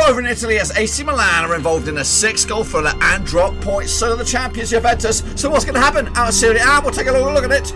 over in Italy as AC Milan are involved in a 6-goal thriller and drop points. So are the champions Juventus. So what's going to happen out of Serie A? We'll take a look at it.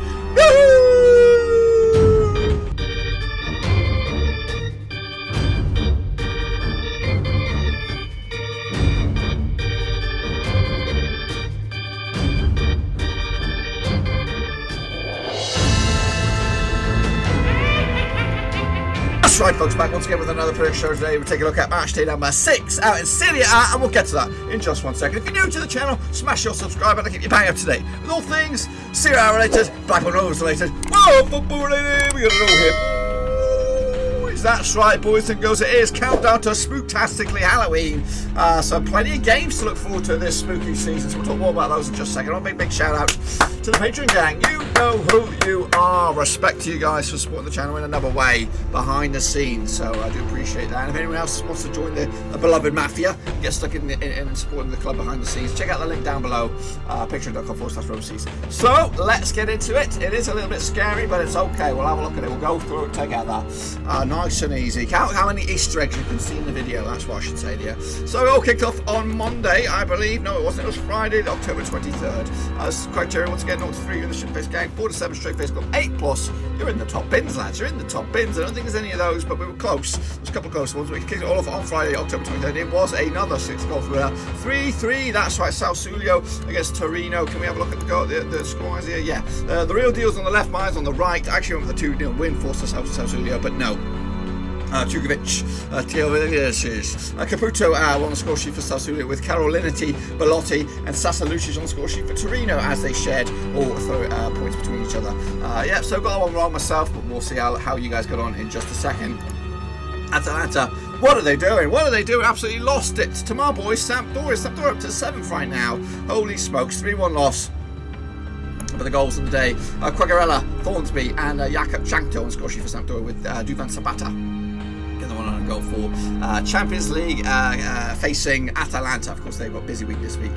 Right, folks, back once again with another prediction show today. We'll take a look at Matchday number 6 out in Serie A, and we'll get to that in just 1 second. If you're new to the channel, smash your subscribe button to keep you bang up to date with all things Serie A related, Blackpool Rovers related, whoa, football related. We got it all here. That's right, boys and girls, it is countdown to spooktastically Halloween. So plenty of games to look forward to this spooky season. So we'll talk more about those in just a second. A big shout out to the Patreon gang. You know who you are. Respect to you guys for supporting the channel in another way behind the scenes. So I do appreciate that. And if anyone else wants to join the beloved mafia, get stuck in supporting the club behind the scenes, check out the link down below, patreon.com/Roverseas. So let's get into it. It is a little bit scary, but it's okay. We'll have a look at it. We'll go through it together. Nice and easy. Count how many Easter eggs you can see in the video. That's what I should say to you. So it all kicked off on Monday, I believe. No, it wasn't. It was Friday, October 23rd. Criteria once again, 0-3 in the ship face game, 4-7 straight face goal, 8+. You're in the top bins, lads. You're in the top bins. I don't think there's any of those, but we were close. There's a couple of close ones. We kicked it all off on Friday, October 23rd. It was another 6-goal thriller. 3-3. That's right. Sassuolo against Torino. Can we have a look at the scores here? Yeah. The real deal's on the left, mine's on the right. Actually, went with the 2-0 win for Sassuolo, but no. Jugovic, Caputo on the score sheet for Sassuolo with Carolinity, Belotti and Sasalucic on the score sheet for Torino as they shared all points between each other. Yeah, so got one wrong myself, but we'll see how you guys got on in just a second. Atalanta, what are they doing? What are they doing? Absolutely lost it to my boys, Sampdoria. Sampdoria up to 7th right now. Holy smokes, 3-1 loss. For the goals of the day, Quagliarella, Thornsby and Jakub Shankto on score sheet for Sampdoria with Duvan Zapata. The one on a goal for Champions League facing Atalanta. Of course, they've got a busy week this week.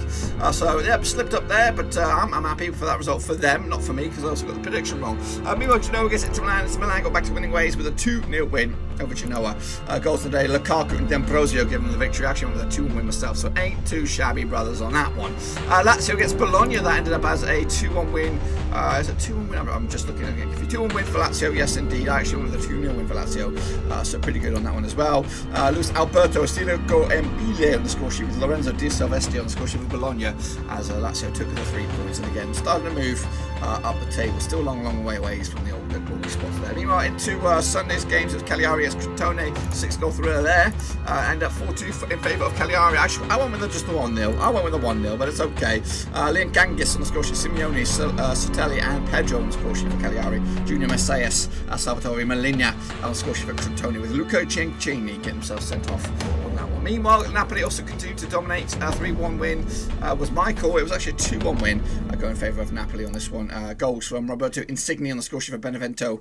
So, yeah, slipped up there, but I'm happy for that result for them, not for me, because I also got the prediction wrong. Meanwhile, Genoa gets into Milan. Milan got back to winning ways with a 2-0 win over Genoa. Goals today, Lukaku and D'Ambrosio giving them the victory. Actually, went with a 2-1 win myself, so ain't too shabby, brothers, on that one. Lazio gets Bologna. That ended up as a 2-1 win. Is it 2-1 win? I'm just looking at it. If you 2-1 win for Lazio, yes, indeed. I actually went with a 2-0 win for Lazio, so pretty good on that one as well. Luis Alberto Stilico Embile on the score sheet with Lorenzo Di Silvestri on the score sheet with Bologna as Lazio took the 3 points, and again starting to move up the table. Still long way away from the old glory spots there. Meanwhile, into Sunday's games, it was Cagliari as Crotone, 6-goal thriller there, and 4-2 in favour of Cagliari. Actually, I went with just the 1-0. I went with the 1-0, but it's okay. Liam Gangis on the score sheet, Simeone, Sotelli and Pedro on the score sheet for Cagliari. Junior Messias, Salvatore Malina on the score sheet for Crotone with Luca Ciancini getting himself sent off on that one. Meanwhile, Napoli also continued to dominate. 3-1 win was my call. It was actually a 2-1 win. I go in favour of Napoli on this one. Goals from Roberto Insigne on the score sheet for Benevento.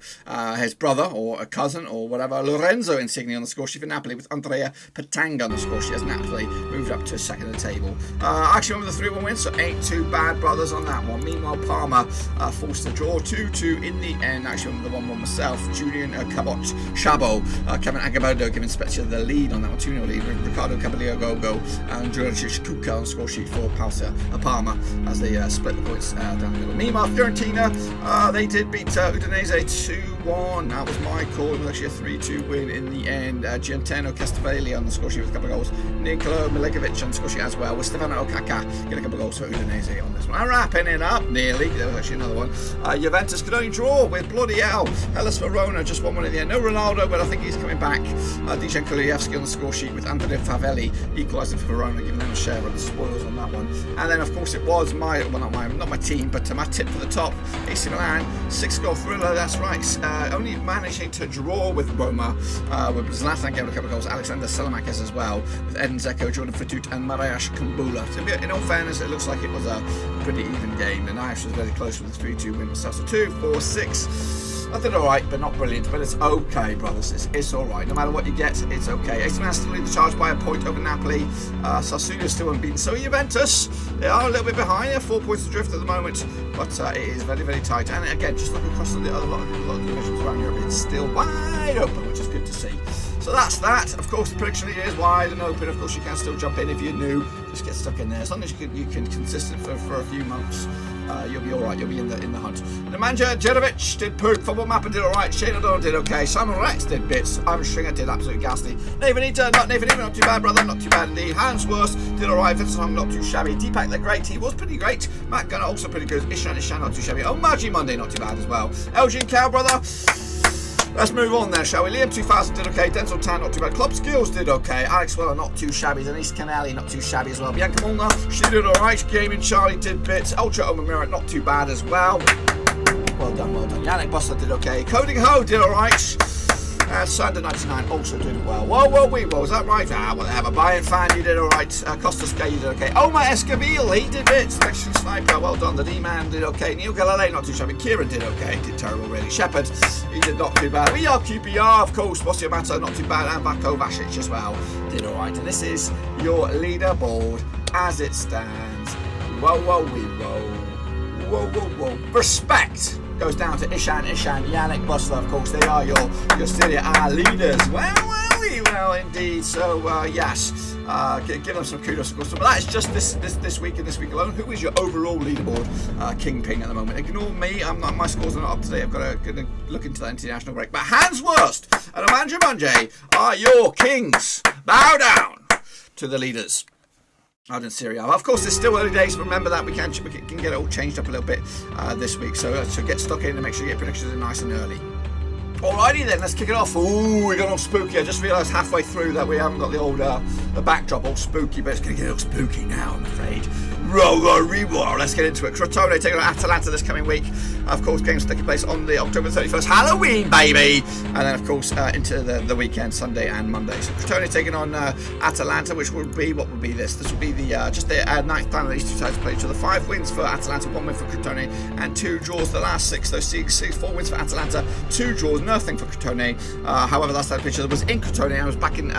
His brother or a cousin or whatever, Lorenzo Insigne on the score sheet for Napoli with Andrea Petanga on the score sheet as Napoli moved up to second in the table. Actually went with a 3-1 win, so ain't too bad, brothers, on that one. Meanwhile, Parma forced a draw 2-2 in the end. Actually went with the 1-1 myself. Julian Chabot, Kevin Agabodo giving Spezia the lead on that one, 2-0 lead. Ricardo Caballero and Giorgio Kuka on the score sheet for Parma as they split the points down the middle. Meanwhile, Fiorentina, they did beat Udinese 2-1. That was my call. It was actually a 3-2 win in the end. Giantano Castavelli on the score sheet with a couple of goals. Nicolo Milekovic on the score sheet as well, with Stefano Okaka getting a couple of goals for Udinese on this one. And wrapping it up nearly. There was actually another one. Juventus could only draw with bloody hell. Hellas Verona just 1-1 in the end. No Ronaldo, but I think he's coming back. Dejan Kulievski on the score sheet with Andrea Favelli equalising for Verona, giving them a share of the spoils on that one. And then, of course, it was not my team, but my tip for the top. AC Milan, 6-goal thriller. That's right. Only managing to draw with Roma, with Zlatan getting a couple of goals. Alexander Salamakis as well, with Edin Dzeko, Jordan Fatut, and Mariusz Kumbula. So in all fairness, it looks like it was a pretty even game. The Ajax was very close with a 3-2 win myself. So 2, 4, 6. I did alright, but not brilliant. But it's okay, brothers. It's alright. No matter what you get, it's okay. AC Milan still lead the charge by a point over Napoli. Sassuolo is still unbeaten. So Juventus, they are a little bit behind. They're 4 points adrift at the moment, but it is very tight. And again, just like across the other lot of divisions around Europe, it's still wide open, which is good to see. So that's that. Of course, the prediction leader is wide and open. Of course, you can still jump in if you're new. Just get stuck in there. As long as you can consistent for a few months, you'll be all right. You'll be in the hunt. The manager Jerovic did poop. Football Mapper did all right. Shane O'Donnell did okay. Simon Rex did bits. Ivan Stringer did absolutely ghastly. Nathan Eater, not too bad, brother. Not too bad indeed. Hans Worst did all right. Vincent Hong, not too shabby. Deepak, they're great. He was pretty great. Matt Gunner also pretty good. Ishan, not too shabby. Oh, Margie Monday, not too bad as well. Elgin Cow, brother. Let's move on there, shall we? Liam 2000 did okay. Denzel Tan, not too bad. Club Skills did okay. Alex Weller, not too shabby. Denise Canelli, not too shabby as well. Bianca Molnar, she did alright. Gaming Charlie did bits. Ultra Omamira, not too bad as well. Well done. Yannick Buster did okay. Coding Ho did alright. And Sander 99 also did well. Whoa, was that right? Whatever. Bayern fan, you did alright. Costas Gay, you did okay. Omar Escaville, he did bits. Selection Sniper, well done. The D-Man did okay. Neil Galilei, not too shabby. Kieran did okay. Did terrible, really. Shepard, he did not too bad. We are QPR, of course. Bossio Mato, not too bad. And Vako Vasic as well. Did alright. And this is your leaderboard as it stands. Whoa. Respect goes down to Ishan, Yannick Bustler, of course. They are your Serie A leaders. Well, indeed. So, yes, give them some kudos, of course. But that is just this week and this week alone. Who is your overall leaderboard kingpin at the moment? Ignore me. My scores are not up to date. I've got to look into that international break. But Hans Worst and Amandra Munjay are your kings. Bow down to the leaders out in Serie A. Of course, it's still early days. Remember that we can get it all changed up a little bit this week. So get stuck in and make sure you get predictions in nice and early. Alrighty then, let's kick it off. Ooh, we got all spooky. I just realised halfway through that we haven't got the old the backdrop all spooky, but it's going to get all spooky now, I'm afraid. Let's get into it. Crotone taking on Atalanta this coming week. Of course, games taking place on the October 31st. Halloween, baby! And then, of course, into the weekend, Sunday and Monday. So Crotone taking on Atalanta, which would be, what would be this? This would be the just the ninth time that these two sides play each other. 5 wins for Atalanta, 1 win for Crotone, and 2 draws. The last 6, those 4 wins for Atalanta, 2 draws, nothing for Crotone. However, last time I picture was in Crotone. I was back in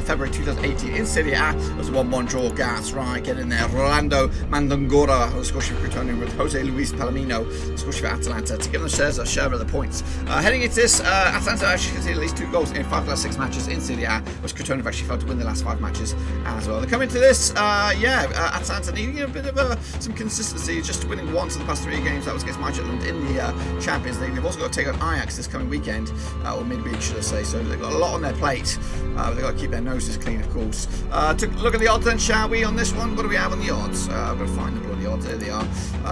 February 2018 in Serie A. It was a 1-1 draw. That's right, get in there. Rolando Mandangora was scoring for Crotone with Jose Luis Palomino scoring for Atalanta to give them a share of the points. Heading into this, Atalanta actually conceded at least 2 goals in 5 of the last 6 matches in Serie A, which Crotone have actually failed to win the last 5 matches as well. They come into this, Atalanta needing a bit of some consistency, just winning once in the past 3 games. That was against Midtjylland in the Champions League. They've also got to take on Ajax this coming weekend, or midweek, should I say. So they've got a lot on their plate. They've got to keep their noses clean, of course. To look at the odds then, shall we, on this one? What do we have on the odds? I've got to find them on the odds. There they are.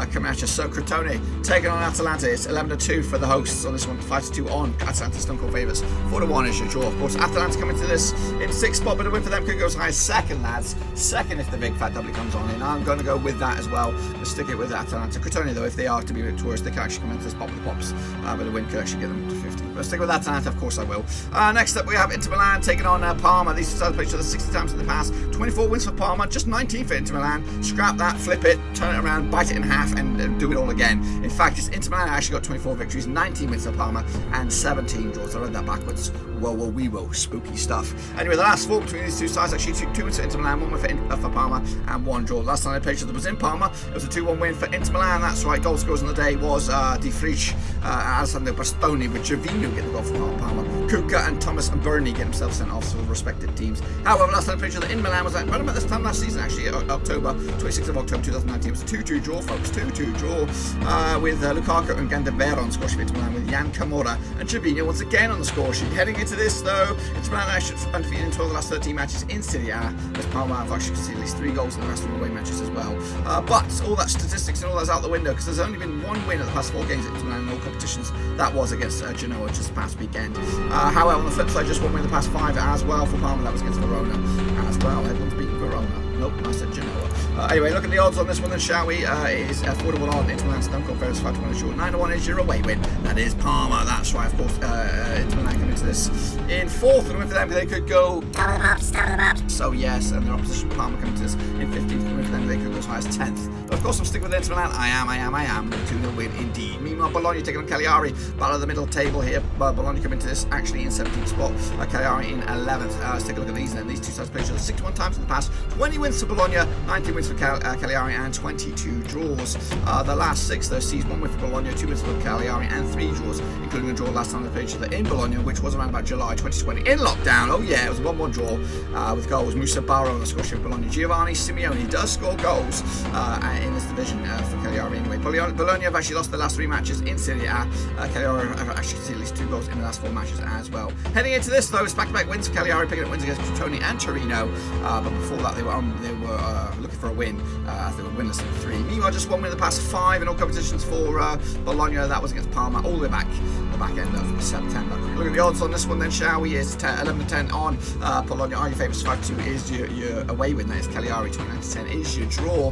Coming at you. So Crotone taking on Atalanta. It's 11-2 for the hosts on this one. 5-2 on Atalanta. Stone Cold favourites. 4-1 is your draw. Of course, Atalanta coming to this in 6th spot, but a win for them could go as high as 2nd, lads. 2nd if the big fat doubly comes on in. I'm going to go with that as well. Let's stick it with Atalanta. Crotone, though, if they are to be victorious, they can actually come into this pop with the pops. But a win could actually get them to 50. But stick with Atalanta, of course I will. Next up, we have Inter Milan taking on Parma. These two sides played each other 60 times in the past. 24 wins for Parma, just 19 for Inter Milan. Scrap that, flip it, turn it around, bite it in half, and do it all again. In fact, it's Inter Milan actually got 24 victories, 19 wins for Parma, and 17 draws. I read that backwards. Whoa, spooky stuff. Anyway, the last 4 between these two sides, actually 2 wins for Inter Milan, 1 win for Parma, and 1 draw. Last time I played each other was in Parma. It was a 2-1 win for Inter Milan. That's right, goal scorers on the day was Di Frisch, Alessandro Bastoni, with Gervinho getting the goal from Parma. Kuka and Thomas and Bernie get themselves sent off to the respective teams. However, last time I played each other in Milan was right about this time last season, actually, October, 26th of October 2019. It was a 2-2 draw, folks. 2-2 draw with Lukaku and Gandavera on the score sheet for Inter Milan, with Jan Camora and Gervinho once again on the score sheet. Heading into this, though, Inter Milan actually undefeated in 12 of the last 13 matches in Serie A, as Parma have actually conceded at least 3 goals in the last 3 away matches as well. But all that statistics and all that's out the window, because there's only been 1 win at the past 4 games at Inter Milan in all competitions. That was against Genoa just past weekend. However, on the flip side, just 1 win in the past 5 as well for Parma. That was against Verona as well. Everyone's beaten Verona. Nope, I said Genoa. Anyway, look at the odds on this one then, shall we? It is 4-1 on Inter Milan, Stone Cold favourites, 5-1 is short. 9-1 is your away win. That is Parma. That's right, of course. Inter Milan coming to this in 4th, and win for them. They could go. so yes, and their opposition Parma coming to us in 15th, for them they could go as high as 10th. But of course I'm sticking with Inter Milan. I am. 2-0 win indeed. Meanwhile, Bologna taking on Cagliari, battle of the middle table here. Bologna coming to this actually in 17th spot, Cagliari in 11th. Let's take a look at these then. These two sides played each other 61 times in the past, 20 wins for Bologna, 19 wins for Cagliari, and 22 draws. The last 6 though sees 1 win for Bologna, 2 wins for Cagliari, and 3 draws, including a draw last time they played each other in Bologna, which was around about July 2020 in lockdown. Oh yeah, it was a 1-1 draw with goals. Musa Barro on the score sheet for Bologna. Giovanni Simeone does score goals in this division for Cagliari anyway. Bologna have actually lost their last 3 matches in Serie A. Cagliari have actually seen at least 2 goals in the last 4 matches as well. Heading into this though, it's back-to-back wins for Cagliari, picking up wins against Crotone and Torino. But before that, they were looking for a win as they were winless in 3. Meanwhile, just 1 win in the past 5 in all competitions for Bologna. That was against Parma, all the way back the back end of September. Look at the odds on this one then, shall we? It's 11-10 on Bologna. Are your favourites? 5-2 is your away win. That is Cagliari. 29-10 is your draw.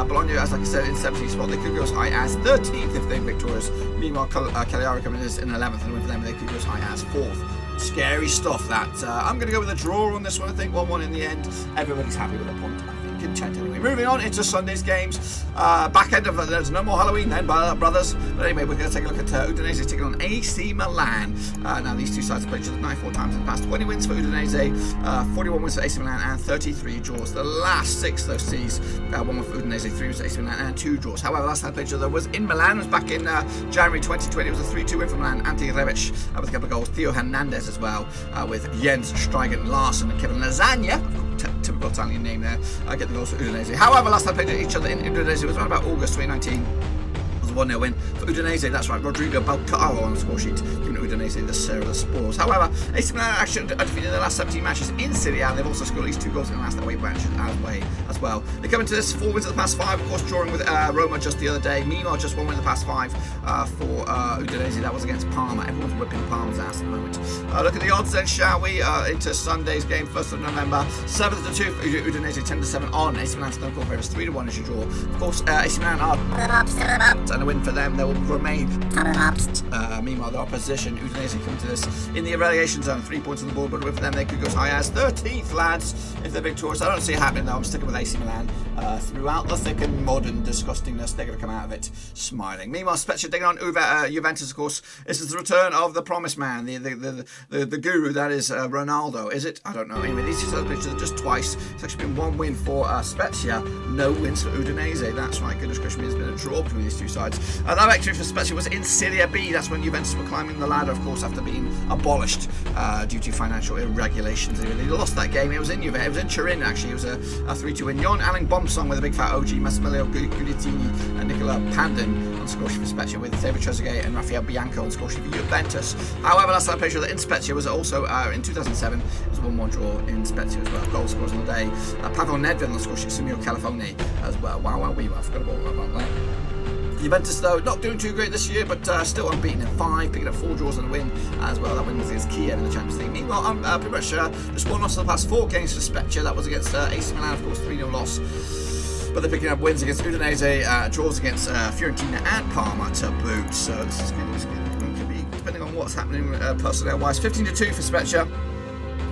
Bologna, as like I said, in 17th spot. They could go as high as 13th if they're victorious. Meanwhile, Cagliari coming in as in 11th, and win for them, they could go as high as 4th. Scary stuff that. I'm going to go with a draw on this one. I think 1-1 in the end. Everybody's happy with a point. I think content anyway. Moving on into Sunday's games. Back end of there's no more Halloween then, brothers. But anyway, we're going to take a look at Udinese taking on AC Milan. Now these two sides have played each other 94 times in the past. 20 wins for Udinese, 41 wins for AC Milan, and 33 draws. The last 6 though sees 1 win for Udinese, 3 wins for AC Milan, and 2 draws. However, last time they played each other was in Milan. It was back in January 2020. It was a 3-2 win for Milan. Ante Rebic with a couple of goals. Theo Hernandez as well, with Jens Steigen Larsen and Kevin Lasagna. Typical Italian name there. Get the goals for Udinese. However, last time they played each other in Udinese was around about August 2019. It was a 1-0 win for Udinese. That's right, Rodrigo Balcaro on the score sheet, giving Udinese the share of the spoils. However, AC Milan actually undefeated in their last 17 matches in Serie A. They've also scored at least 2 goals in the last away matches as well. They come into this 4 wins in the past 5, of course, drawing with Roma just the other day. Meanwhile, just 1 win in the past 5 for Udinese. That was against Parma. Everyone's whipping Parma's ass at the moment. Look at the odds then, shall we? Into Sunday's game, 1st of November. 7-2 for Udinese, 10-7 on AC Milan's no goal favorites. 3-1 is your draw. Of course, AC Milan are and a win for them. They will remain. Meanwhile, the opposition, Udinese, come to this in the relegation zone. 3 points on the board, but a win for them, they could go as high as 13th, lads, if they're victorious. I don't see it happening though. I'm sticking with AC Milan throughout the thick and modern disgustingness. They're going to come out of it smiling. Meanwhile, Spezia taking on Juventus, of course. This is the return of the promised man, the guru that is Ronaldo. Is it? I don't know. Anyway, these two played just twice. It's actually been 1 win for Spezia, no wins for Udinese. That's right. Goodness gracious me, there's been a draw between these two sides. That victory for Spezia was in Serie B. That's when Juventus were climbing the ladder, of course, after being abolished due to financial irregulations. They lost that game. It was in Juve. It was in Turin, actually. It was a 3-2 win. Jon Alling Bombsong with a big fat OG, Massimiliano Guglielmini and Nicola Pandin on score sheet for Spezia, with David Trezeguet and Rafael Bianco on score sheet for Juventus. However, last time I played in Spezia was also in 2007. It was a 1-1 draw in Spezia as well. Goal scorers on the day. Pavel Nedved on the score sheet, Simeo Califone as well. Wow, I forgot about that. Juventus, though, not doing too great this year, but still unbeaten in 5, picking up 4 draws and a win as well. That win was against Kiev in the Champions League. Meanwhile, I'm pretty much just 1 loss in the past 4 games for Spezia. That was against AC Milan, of course, 3-0 loss. But they're picking up wins against Udinese, draws against Fiorentina and Parma to boot. So this is good. It could be, depending on what's happening personnel-wise. 15-2 for Spezia.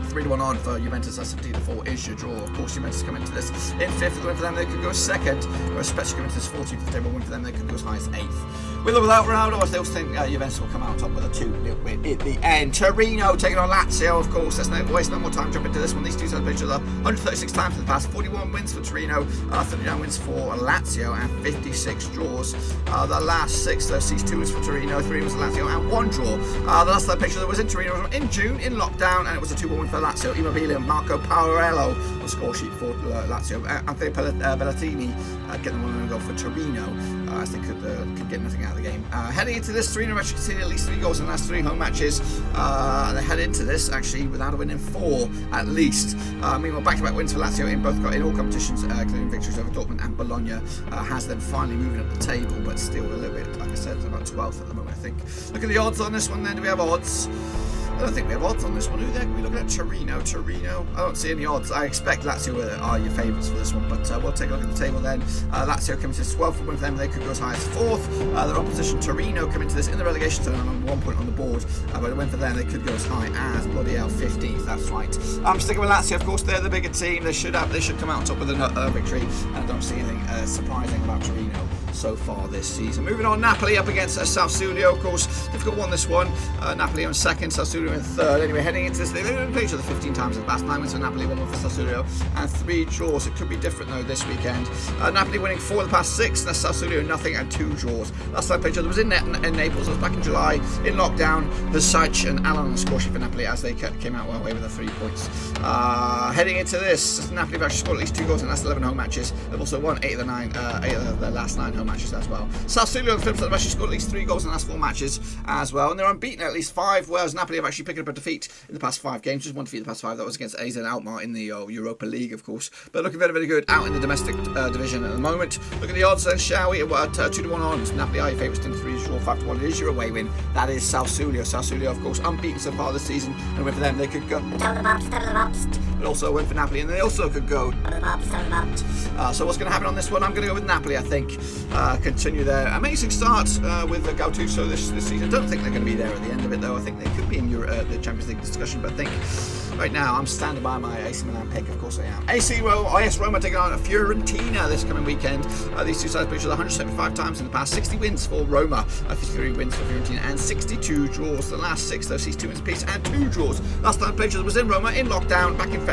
3-1 on for Juventus, that's 17-4 is your draw. Of course, Juventus come into this in 5th, the win for them, they could go 2nd, whereas Spezia come into this 14th the table, win for them, they could go as high as 8th. With or without Ronaldo, I still think Juventus will come out top with a 2-0 win at the end. Torino taking on Lazio, of course. Let's not waste no more time, jump into this one. These two sides played each other 136 times in the past, 41 wins for Torino, 39 wins for Lazio, and 56 draws. The last 6 though sees 2 wins for Torino, 3 wins for Lazio, and 1 draw. The last time picture that was in Torino was in June, in lockdown, and it was a 2-1 win for Lazio. Immobile and Marco Paolello on the score sheet for Lazio. Anthony Bellatini getting the 1-0 goal for Torino, as they could get nothing out of the game. Heading into this, Torino actually conceded at least 3 goals in the last 3 home matches. They head into this actually without a win in 4 at least. Meanwhile, back-to-back wins for Lazio in all competitions, including victories over Dortmund and Bologna, has them finally moving up the table, but still a little bit, like I said, about 12th at the moment, I think. Look at the odds on this one then. Do we have odds? I don't think we have odds on this one. Who the heck are we looking at? Torino. I don't see any odds. I expect Lazio are your favourites for this one, but we'll take a look at the table then. Lazio coming to 12th for one of them. They could go as high as 4th. Their opposition, Torino, coming to this in the relegation zone on 1 point on the board. But a win for them, they could go as high as bloody hell 15th. That's right. I'm sticking with Lazio. Of course, they're the bigger team. They should come out on top with a victory. And I don't see anything surprising about Torino so far this season. Moving on, Napoli up against Sassuolo. Of course, they've won this one. Napoli on 2nd, Sassuolo in 3rd. Anyway, heading into this, they've only played each other 15 times in the past. 9 wins for Napoli, 1 win for Sassuolo, and 3 draws. It could be different though this weekend. Napoli winning 4 of the past 6. That's Sassuolo nothing and 2 draws. Last time they played each other was in Naples. It was back in July in lockdown. Versace and Alan on the score sheet for Napoli as they came out well away with the 3 points. Heading into this, Napoli have actually scored at least 2 goals in the last 11 home matches. They've also won 8 of the last 9 home matches as well. Sassuolo and Phillips have actually scored at least 3 goals in the last 4 matches as well, and they're unbeaten at least 5, whereas Napoli have actually picked up a defeat in the past 5 games. Just 1 defeat in the past 5. That was against AZ Alkmaar in the Europa League, of course, but looking very, very good out in the domestic division at the moment. Look at the odds then, shall we? 2-1 on Napoli are your favourites, 10-3 draw, 5-1. It is your away win. That is Sassuolo, of course, unbeaten so far this season, and win for them they could go. But also a win for Napoli, and they also could go. So what's going to happen on this one? I'm going to go with Napoli, I think. Continue their amazing start with Gattuso this season. I don't think they're going to be there at the end of it, though. I think they could be in the Champions League discussion, but I think right now I'm standing by my AC Milan pick. Of course I am. Roma taking on Fiorentina this coming weekend. These two sides played each other 175 times in the past. 60 wins for Roma, 53 wins for Fiorentina, and 62 draws. The last 6 though sees 2 wins apiece and 2 draws. Last time played each other was in Roma in lockdown back in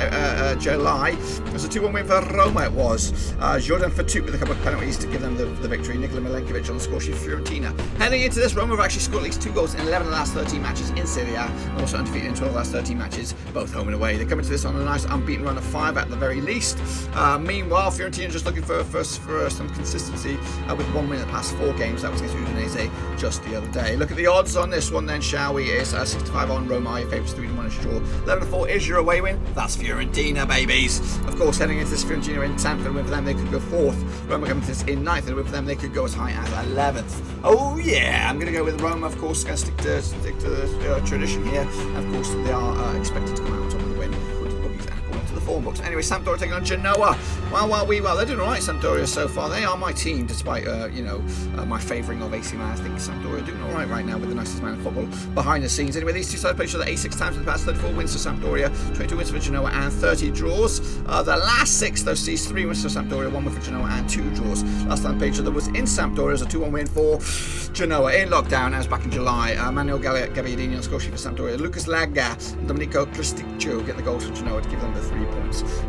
July. It was a 2-1 win for Roma. It was Jordan Fatu with a couple of penalties to give them the victory. Nikola Milenkovic on the score sheet for Fiorentina. Heading into this, Roma have actually scored at least 2 goals in 11 of the last 13 matches in Serie A, and also undefeated in 12 of the last 13 matches, both home and away. They come into this on a nice unbeaten run of 5 at the very least. Meanwhile, Fiorentina just looking for some consistency with 1 win in the past 4 games. That was against Udinese just the other day. Look at the odds on this one then, shall we? It's 65 on Roma, your favourites, 3-1 is draw. 11-4 is your away win. That's Fiorentina, babies. Of course, heading into this, Fiorentina in 10th, and win for them they could go 4th. Roma coming to this in 9th, and win for them they could go as high as 11th. Oh yeah, I'm going to go with Roma, of course. Going to stick to the tradition here. And of course, they are expected to come out on top of the win. Form books. Anyway, Sampdoria taking on Genoa. Well, they're doing alright, Sampdoria, so far. They are my team, despite, my favouring of AC Milan. I think Sampdoria are doing alright right now with the nicest man in football behind the scenes. Anyway, these two sides played each other 86 times in the past. 34 wins for Sampdoria, 22 wins for Genoa, and 30 draws. The last 6, though, sees 3 wins for Sampdoria, 1 win for Genoa, and 2 draws. Last time played each other was in Sampdoria. It was a 2-1 win for Genoa in lockdown, as back in July. Manuel Gabbiadini on score sheet for Sampdoria. Lucas Laga and Domenico Cristiccio get the goals for Genoa to give them the 3 points.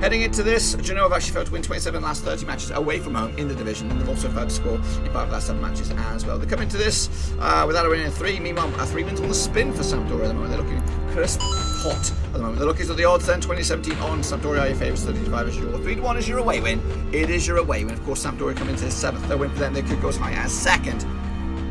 Heading into this, Genoa have actually failed to win 27 last 30 matches away from home in the division, and they've also failed to score in 5 of the last 7 matches as well. They come into this without a win in 3. Meanwhile, 3 wins on the spin for Sampdoria at the moment. They're looking crisp, hot at the moment. They're looking at the odds then. 2017 on Sampdoria, your favourites, 35 is your 3-1 is your away win. It is your away win. Of course, Sampdoria come into this 7th. Their win for them, they could go as high as 2nd.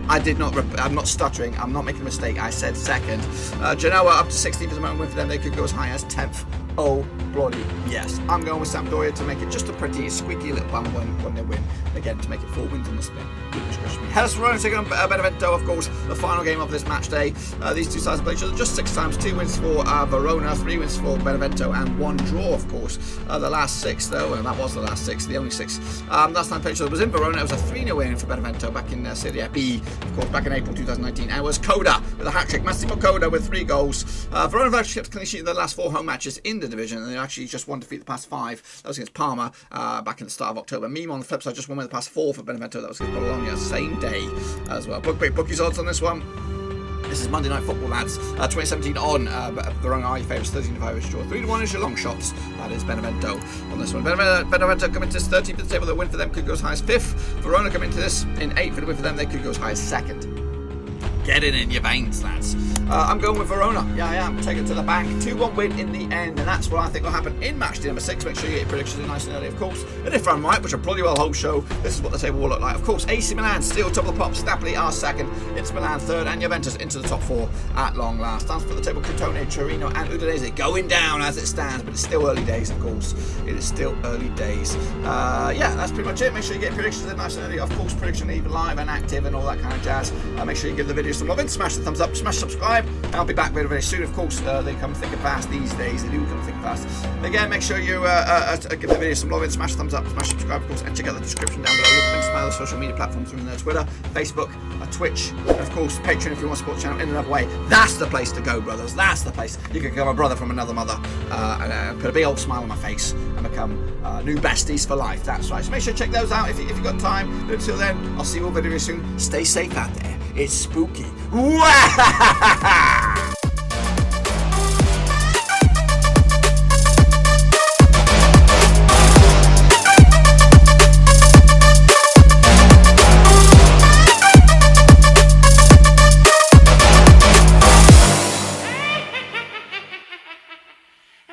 I'm not stuttering. I'm not making a mistake. I said 2nd. Genoa up to 16th at the moment. Win for them, they could go as high as 10th. Oh, bloody yes. I'm going with Sampdoria to make it just a pretty squeaky little bum when they win. Again, to make it 4 wins on the spin. Goodness gracious me. Hellas Verona taking on Benevento, of course, the final game of this match day. These two sides play each other just 6 times. 2 wins for Verona, 3 wins for Benevento, and 1 draw, of course. The last 6, though, and that was the last 6, the only 6. Last time played each other was in Verona. It was a 3-0 win for Benevento back in Serie A B, of course, back in April 2019. And it was Coda with a hat-trick. Massimo Coda with 3 goals. Verona have actually kept clean sheet in the last 4 home matches in the division, and they actually just 1 defeat the past 5. That was against Parma back in the start of October. Meanwhile, on the flip side, just 1 win the past 4 for Benevento. That was against Bologna, same day as well. Bookies odds on this one. This is Monday Night Football, lads. 2017 on Verona are your favourites, 13-5 is draw. 3-1 is your long shots. That is Benevento on this one. Benevento come into this 13th of the table. The win for them could go as high as 5th. Verona come into this in 8th. For the win for them, they could go as high as 2nd. Get it in your veins, lads. I'm going with Verona. Yeah, I am. Take it to the bank. 2-1 win in the end, and that's what I think will happen in match day number 6. Make sure you get your predictions in nice and early, of course. And if I'm right, which I bloody well hope so, this is what the table will look like. Of course, AC Milan still top of the pops. Napoli are 2nd. Inter Milan 3rd, and Juventus into the top 4 at long last. Stands for the table: Crotone, Torino, and Udinese going down as it stands, but it's still early days, of course. It is still early days. Yeah, that's pretty much it. Make sure you get your predictions in nice and early. Of course, prediction even live and active and all that kind of jazz. Make sure you give the video some love and smash the thumbs up, smash subscribe. I'll be back very, very soon. Of course, they come thick and fast these days. They do come thick and fast. Again, make sure you give the video some love, and smash thumbs up, smash subscribe, of course, and check out the description down below. Look links to my other social media platforms from there: Twitter, Facebook, Twitch, and of course Patreon if you want to support the channel in another way. That's the place to go, brothers. That's the place. You can become a brother from another mother, and put a big old smile on my face, and become new besties for life. That's right. So make sure to check those out if you've got time. But until then, I'll see you all very, very soon. Stay safe out there. It's spooky.